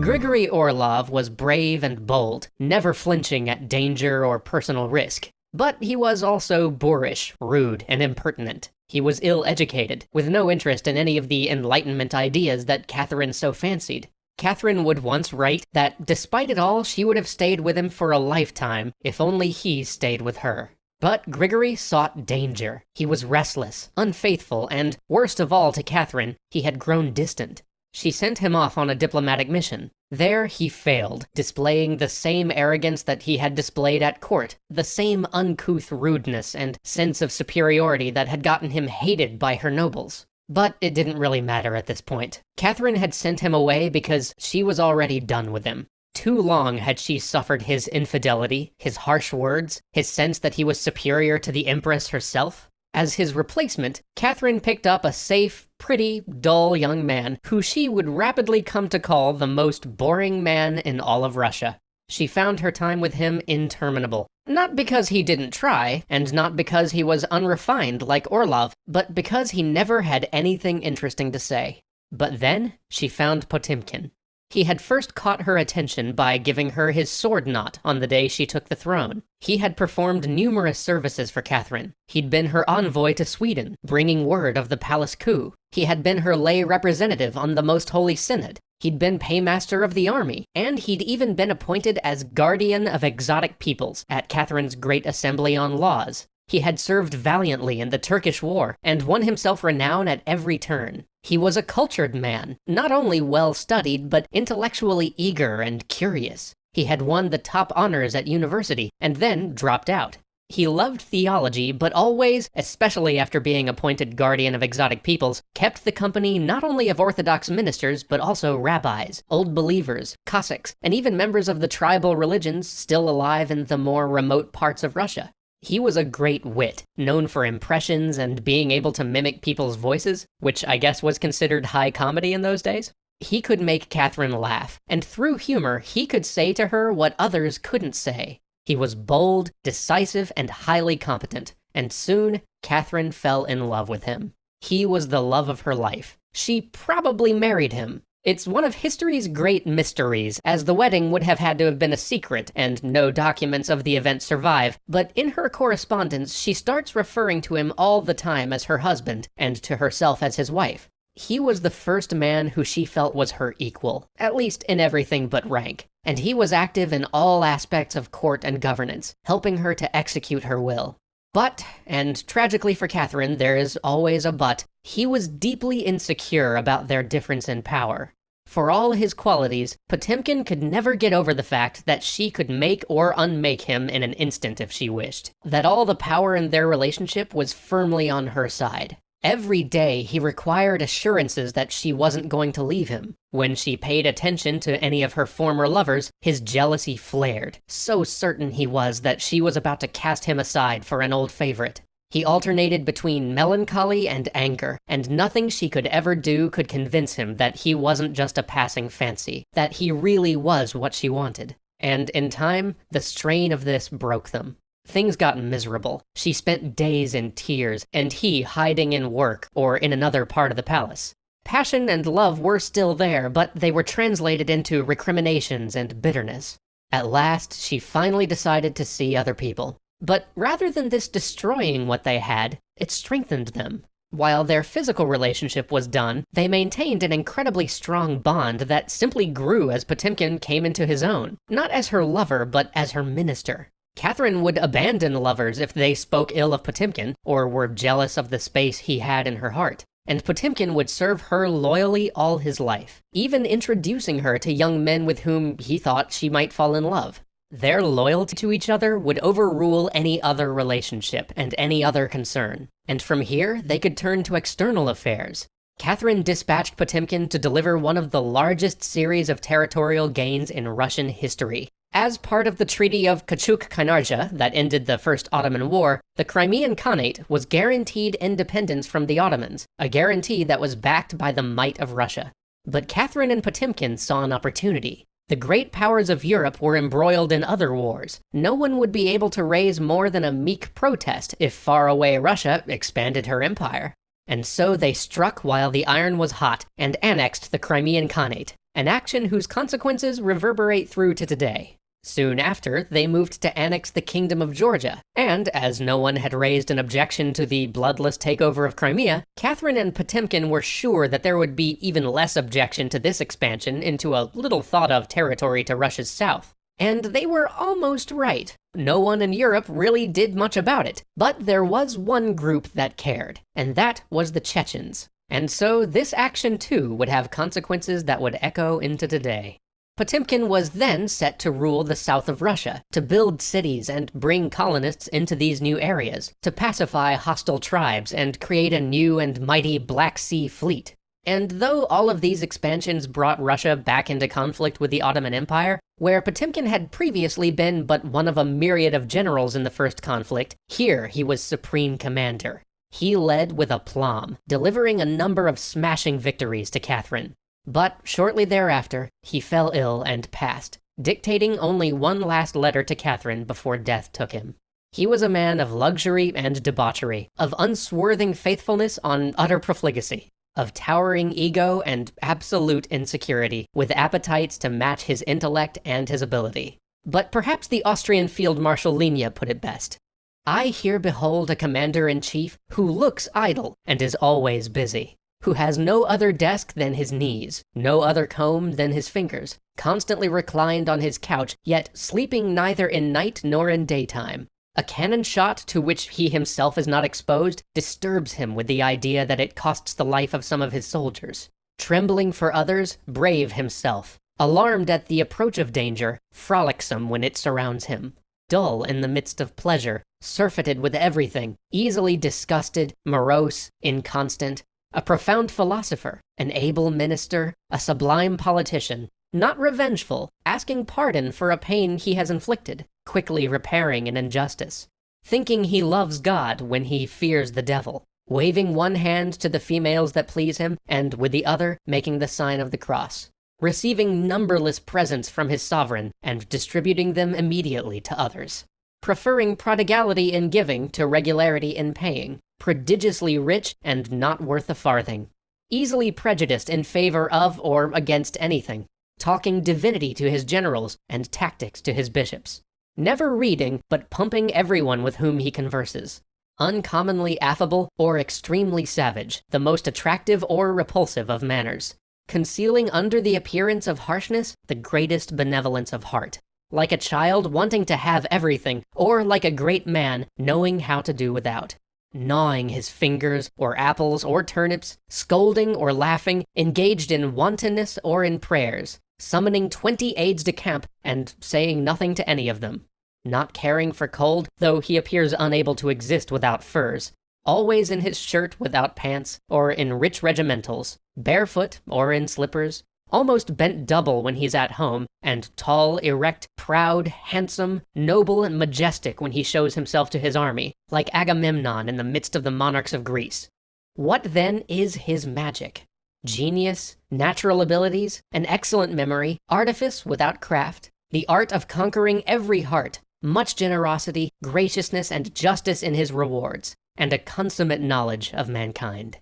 Grigory Orlov was brave and bold, never flinching at danger or personal risk. But he was also boorish, rude, and impertinent. He was ill-educated, with no interest in any of the Enlightenment ideas that Catherine so fancied. Catherine would once write that despite it all, she would have stayed with him for a lifetime if only he stayed with her. But Grigory sought danger. He was restless, unfaithful, and, worst of all to Catherine, he had grown distant. She sent him off on a diplomatic mission. There he failed, displaying the same arrogance that he had displayed at court, the same uncouth rudeness and sense of superiority that had gotten him hated by her nobles. But it didn't really matter at this point. Catherine had sent him away because she was already done with him. Too long had she suffered his infidelity, his harsh words, his sense that he was superior to the Empress herself. As his replacement, Catherine picked up a safe, pretty, dull young man who she would rapidly come to call the most boring man in all of Russia. She found her time with him interminable. Not because he didn't try, and not because he was unrefined like Orlov, but because he never had anything interesting to say. But then, she found Potemkin. He had first caught her attention by giving her his sword knot on the day she took the throne. He had performed numerous services for Catherine. He'd been her envoy to Sweden, bringing word of the palace coup. He had been her lay representative on the Most Holy Synod. He'd been paymaster of the army, and he'd even been appointed as guardian of exotic peoples at Catherine's Great Assembly on Laws. He had served valiantly in the Turkish War, and won himself renown at every turn. He was a cultured man, not only well-studied, but intellectually eager and curious. He had won the top honors at university, and then dropped out. He loved theology, but always, especially after being appointed guardian of exotic peoples, kept the company not only of Orthodox ministers, but also rabbis, old believers, Cossacks, and even members of the tribal religions still alive in the more remote parts of Russia. He was a great wit, known for impressions and being able to mimic people's voices, which I guess was considered high comedy in those days. He could make Catherine laugh, and through humor, he could say to her what others couldn't say. He was bold, decisive, and highly competent, and soon, Catherine fell in love with him. He was the love of her life. She probably married him. It's one of history's great mysteries, as the wedding would have had to have been a secret, and no documents of the event survive, but in her correspondence she starts referring to him all the time as her husband, and to herself as his wife. He was the first man who she felt was her equal, at least in everything but rank, and he was active in all aspects of court and governance, helping her to execute her will. But, and tragically for Catherine, there is always a but, he was deeply insecure about their difference in power. For all his qualities, Potemkin could never get over the fact that she could make or unmake him in an instant if she wished, that all the power in their relationship was firmly on her side. Every day he required assurances that she wasn't going to leave him. When she paid attention to any of her former lovers, his jealousy flared, so certain he was that she was about to cast him aside for an old favorite. He alternated between melancholy and anger, and nothing she could ever do could convince him that he wasn't just a passing fancy, that he really was what she wanted. And in time, the strain of this broke them. Things got miserable. She spent days in tears, and he hiding in work or in another part of the palace. Passion and love were still there, but they were translated into recriminations and bitterness. At last, she finally decided to see other people. But rather than this destroying what they had, it strengthened them. While their physical relationship was done, they maintained an incredibly strong bond that simply grew as Potemkin came into his own, not as her lover, but as her minister. Catherine would abandon lovers if they spoke ill of Potemkin or were jealous of the space he had in her heart, and Potemkin would serve her loyally all his life, even introducing her to young men with whom he thought she might fall in love. Their loyalty to each other would overrule any other relationship and any other concern, and from here they could turn to external affairs. Catherine dispatched Potemkin to deliver one of the largest series of territorial gains in Russian history. As part of the Treaty of Kachuk-Kainarja that ended the First Ottoman War, the Crimean Khanate was guaranteed independence from the Ottomans, a guarantee that was backed by the might of Russia. But Catherine and Potemkin saw an opportunity. The great powers of Europe were embroiled in other wars. No one would be able to raise more than a meek protest if faraway Russia expanded her empire. And so they struck while the iron was hot and annexed the Crimean Khanate, an action whose consequences reverberate through to today. Soon after, they moved to annex the Kingdom of Georgia, and as no one had raised an objection to the bloodless takeover of Crimea, Catherine and Potemkin were sure that there would be even less objection to this expansion into a little thought of territory to Russia's south. And they were almost right. No one in Europe really did much about it, but there was one group that cared, and that was the Chechens. And so this action too would have consequences that would echo into today. Potemkin was then set to rule the south of Russia, to build cities and bring colonists into these new areas, to pacify hostile tribes and create a new and mighty Black Sea fleet. And though all of these expansions brought Russia back into conflict with the Ottoman Empire, where Potemkin had previously been but one of a myriad of generals in the first conflict, here he was supreme commander. He led with aplomb, delivering a number of smashing victories to Catherine. But shortly thereafter, he fell ill and passed, dictating only one last letter to Catherine before death took him. He was a man of luxury and debauchery, of unswerving faithfulness on utter profligacy, of towering ego and absolute insecurity, with appetites to match his intellect and his ability. But perhaps the Austrian Field Marshal Linia put it best. I here behold a commander-in-chief who looks idle and is always busy, who has no other desk than his knees, no other comb than his fingers, constantly reclined on his couch, yet sleeping neither in night nor in daytime. A cannon shot to which he himself is not exposed disturbs him with the idea that it costs the life of some of his soldiers. Trembling for others, brave himself. Alarmed at the approach of danger, frolicsome when it surrounds him. Dull in the midst of pleasure, surfeited with everything, easily disgusted, morose, inconstant. A profound philosopher, an able minister, a sublime politician, not revengeful, asking pardon for a pain he has inflicted, quickly repairing an injustice. Thinking he loves God when he fears the devil, waving one hand to the females that please him, and with the other making the sign of the cross. Receiving numberless presents from his sovereign, and distributing them immediately to others. Preferring prodigality in giving to regularity in paying. Prodigiously rich and not worth a farthing. Easily prejudiced in favor of or against anything. Talking divinity to his generals and tactics to his bishops. Never reading, but pumping everyone with whom he converses. Uncommonly affable or extremely savage, the most attractive or repulsive of manners. Concealing under the appearance of harshness the greatest benevolence of heart. Like a child wanting to have everything, or like a great man knowing how to do without. Gnawing his fingers, or apples, or turnips, scolding or laughing, engaged in wantonness or in prayers, summoning 20 aides-de-camp and saying nothing to any of them. Not caring for cold, though he appears unable to exist without furs. Always in his shirt without pants, or in rich regimentals, barefoot or in slippers, almost bent double when he's at home, and tall, erect, proud, handsome, noble, and majestic when he shows himself to his army, like Agamemnon in the midst of the monarchs of Greece. What then is his magic? Genius, natural abilities, an excellent memory, artifice without craft, the art of conquering every heart, much generosity, graciousness, and justice in his rewards, and a consummate knowledge of mankind.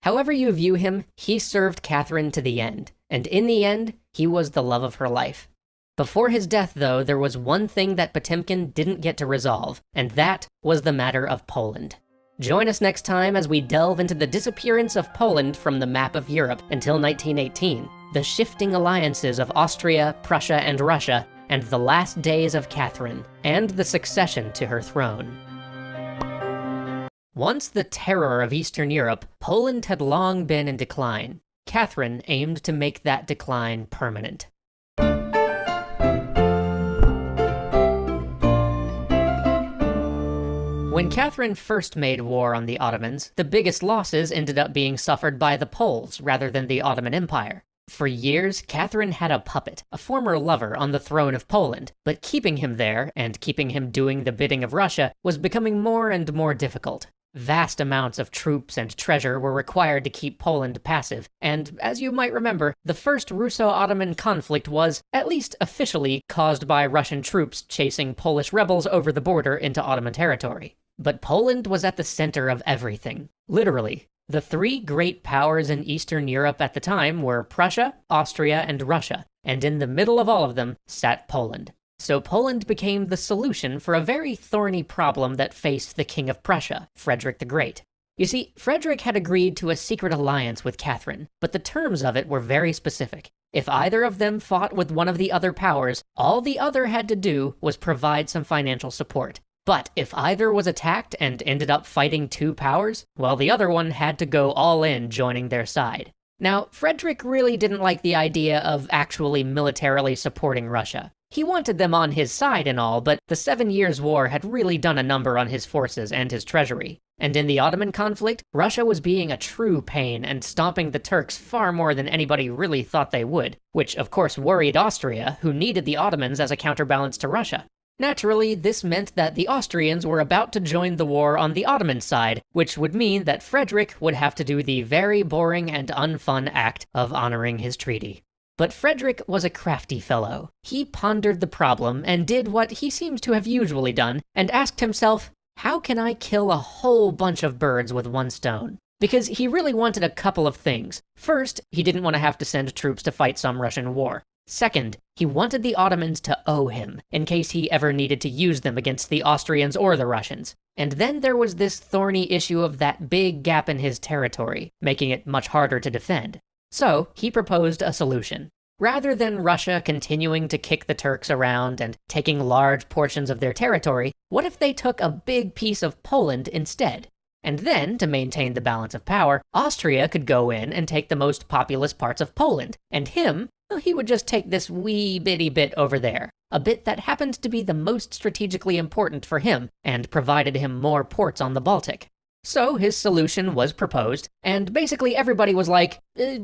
However you view him, he served Catherine to the end, and in the end, he was the love of her life. Before his death, though, there was one thing that Potemkin didn't get to resolve, and that was the matter of Poland. Join us next time as we delve into the disappearance of Poland from the map of Europe until 1918, the shifting alliances of Austria, Prussia, and Russia, and the last days of Catherine, and the succession to her throne. Once the terror of Eastern Europe, Poland had long been in decline. Catherine aimed to make that decline permanent. When Catherine first made war on the Ottomans, the biggest losses ended up being suffered by the Poles rather than the Ottoman Empire. For years, Catherine had a puppet, a former lover, on the throne of Poland, but keeping him there, and keeping him doing the bidding of Russia, was becoming more and more difficult. Vast amounts of troops and treasure were required to keep Poland passive, and as you might remember, the first Russo-Ottoman conflict was, at least officially, caused by Russian troops chasing Polish rebels over the border into Ottoman territory. But Poland was at the center of everything. Literally. The three great powers in Eastern Europe at the time were Prussia, Austria, and Russia, and in the middle of all of them sat Poland. So Poland became the solution for a very thorny problem that faced the King of Prussia, Frederick the Great. You see, Frederick had agreed to a secret alliance with Catherine, but the terms of it were very specific. If either of them fought with one of the other powers, all the other had to do was provide some financial support. But if either was attacked and ended up fighting two powers, well, the other one had to go all in, joining their side. Now, Frederick really didn't like the idea of actually militarily supporting Russia. He wanted them on his side and all, but the 7 Years' War had really done a number on his forces and his treasury. And in the Ottoman conflict, Russia was being a true pain and stomping the Turks far more than anybody really thought they would, which of course worried Austria, who needed the Ottomans as a counterbalance to Russia. Naturally, this meant that the Austrians were about to join the war on the Ottoman side, which would mean that Frederick would have to do the very boring and unfun act of honoring his treaty. But Frederick was a crafty fellow. He pondered the problem and did what he seems to have usually done, and asked himself, how can I kill a whole bunch of birds with one stone? Because he really wanted a couple of things. First, he didn't want to have to send troops to fight some Russian war. Second, he wanted the Ottomans to owe him, in case he ever needed to use them against the Austrians or the Russians. And then there was this thorny issue of that big gap in his territory, making it much harder to defend. So, he proposed a solution. Rather than Russia continuing to kick the Turks around and taking large portions of their territory, what if they took a big piece of Poland instead? And then, to maintain the balance of power, Austria could go in and take the most populous parts of Poland, and he would just take this wee bitty bit over there, a bit that happened to be the most strategically important for him, and provided him more ports on the Baltic. So his solution was proposed, and basically everybody was like,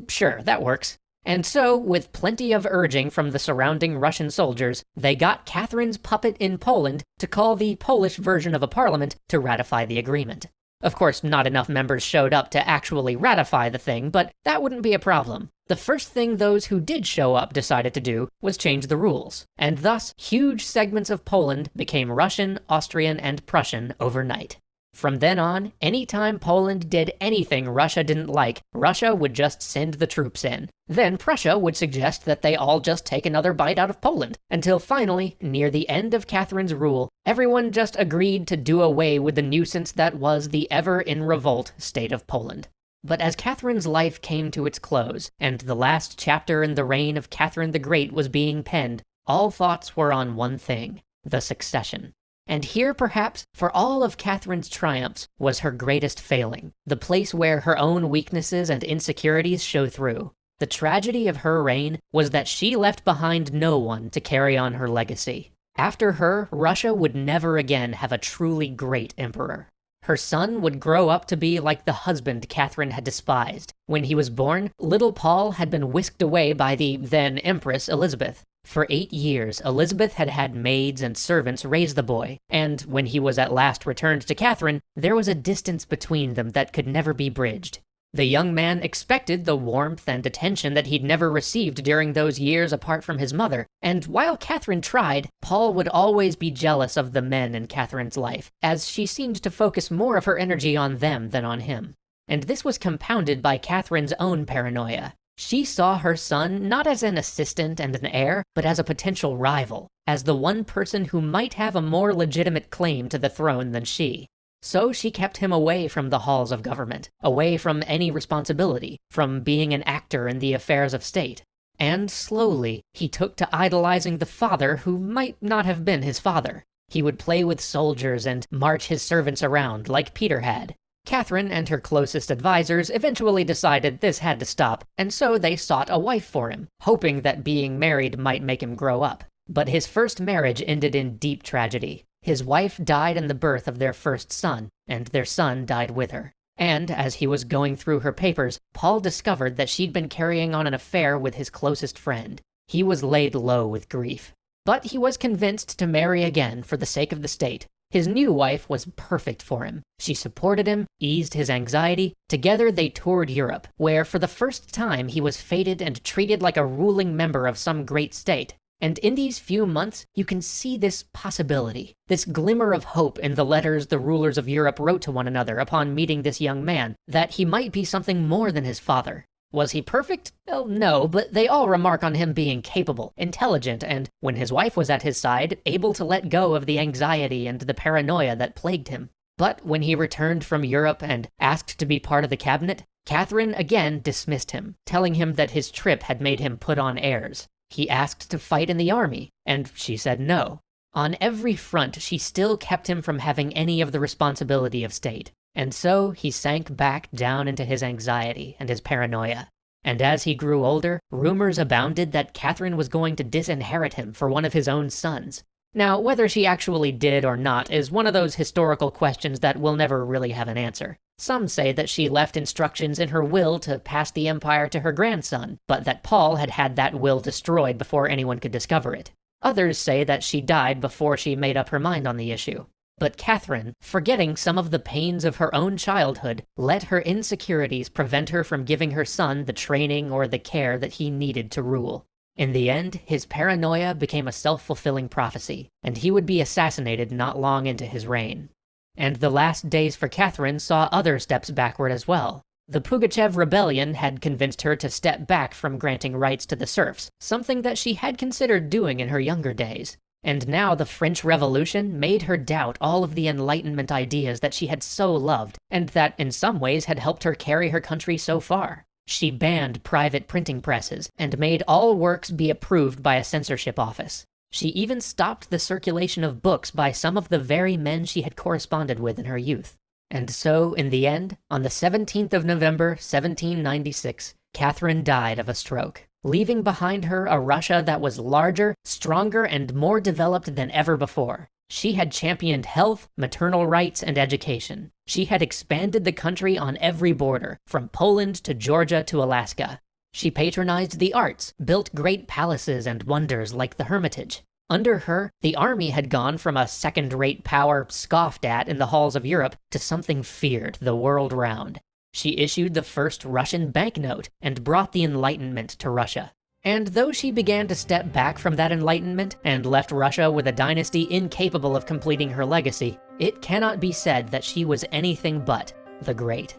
sure, that works. And so, with plenty of urging from the surrounding Russian soldiers, they got Catherine's puppet in Poland to call the Polish version of a parliament to ratify the agreement. Of course, not enough members showed up to actually ratify the thing, but that wouldn't be a problem. The first thing those who did show up decided to do was change the rules, and thus huge segments of Poland became Russian, Austrian, and Prussian overnight. From then on, anytime Poland did anything Russia didn't like, Russia would just send the troops in. Then Prussia would suggest that they all just take another bite out of Poland, until finally, near the end of Catherine's rule, everyone just agreed to do away with the nuisance that was the ever-in-revolt state of Poland. But as Catherine's life came to its close, and the last chapter in the reign of Catherine the Great was being penned, all thoughts were on one thing: the succession. And here, perhaps, for all of Catherine's triumphs, was her greatest failing, the place where her own weaknesses and insecurities show through. The tragedy of her reign was that she left behind no one to carry on her legacy. After her, Russia would never again have a truly great emperor. Her son would grow up to be like the husband Catherine had despised. When he was born, little Paul had been whisked away by the then Empress Elizabeth. For 8 years, Elizabeth had had maids and servants raise the boy, and when he was at last returned to Catherine, there was a distance between them that could never be bridged. The young man expected the warmth and attention that he'd never received during those years apart from his mother, and while Catherine tried, Paul would always be jealous of the men in Catherine's life, as she seemed to focus more of her energy on them than on him. And this was compounded by Catherine's own paranoia. She saw her son not as an assistant and an heir, but as a potential rival, as the one person who might have a more legitimate claim to the throne than she. So she kept him away from the halls of government, away from any responsibility, from being an actor in the affairs of state. And slowly, he took to idolizing the father who might not have been his father. He would play with soldiers and march his servants around like Peter had. Catherine and her closest advisors eventually decided this had to stop, and so they sought a wife for him, hoping that being married might make him grow up. But his first marriage ended in deep tragedy. His wife died in the birth of their first son, and their son died with her. And as he was going through her papers, Paul discovered that she'd been carrying on an affair with his closest friend. He was laid low with grief. But he was convinced to marry again for the sake of the state. His new wife was perfect for him. She supported him, eased his anxiety. Together they toured Europe, where for the first time he was feted and treated like a ruling member of some great state. And in these few months, you can see this possibility, this glimmer of hope in the letters the rulers of Europe wrote to one another upon meeting this young man, that he might be something more than his father. Was he perfect? Well, no, but they all remark on him being capable, intelligent, and, when his wife was at his side, able to let go of the anxiety and the paranoia that plagued him. But when he returned from Europe and asked to be part of the cabinet, Catherine again dismissed him, telling him that his trip had made him put on airs. He asked to fight in the army, and she said no. On every front, she still kept him from having any of the responsibility of state. And so he sank back down into his anxiety and his paranoia. And as he grew older, rumors abounded that Catherine was going to disinherit him for one of his own sons. Now, whether she actually did or not is one of those historical questions that will never really have an answer. Some say that she left instructions in her will to pass the empire to her grandson, but that Paul had had that will destroyed before anyone could discover it. Others say that she died before she made up her mind on the issue. But Catherine, forgetting some of the pains of her own childhood, let her insecurities prevent her from giving her son the training or the care that he needed to rule. In the end, his paranoia became a self-fulfilling prophecy, and he would be assassinated not long into his reign. And the last days for Catherine saw other steps backward as well. The Pugachev rebellion had convinced her to step back from granting rights to the serfs, something that she had considered doing in her younger days. And now the French Revolution made her doubt all of the Enlightenment ideas that she had so loved, and that in some ways had helped her carry her country so far. She banned private printing presses, and made all works be approved by a censorship office. She even stopped the circulation of books by some of the very men she had corresponded with in her youth. And so, in the end, on the 17th of November, 1796, Catherine died of a stroke, leaving behind her a Russia that was larger, stronger, and more developed than ever before. She had championed health, maternal rights, and education. She had expanded the country on every border, from Poland to Georgia to Alaska. She patronized the arts, built great palaces and wonders like the Hermitage. Under her, the army had gone from a second-rate power scoffed at in the halls of Europe to something feared the world round. She issued the first Russian banknote and brought the Enlightenment to Russia. And though she began to step back from that Enlightenment and left Russia with a dynasty incapable of completing her legacy, it cannot be said that she was anything but the Great.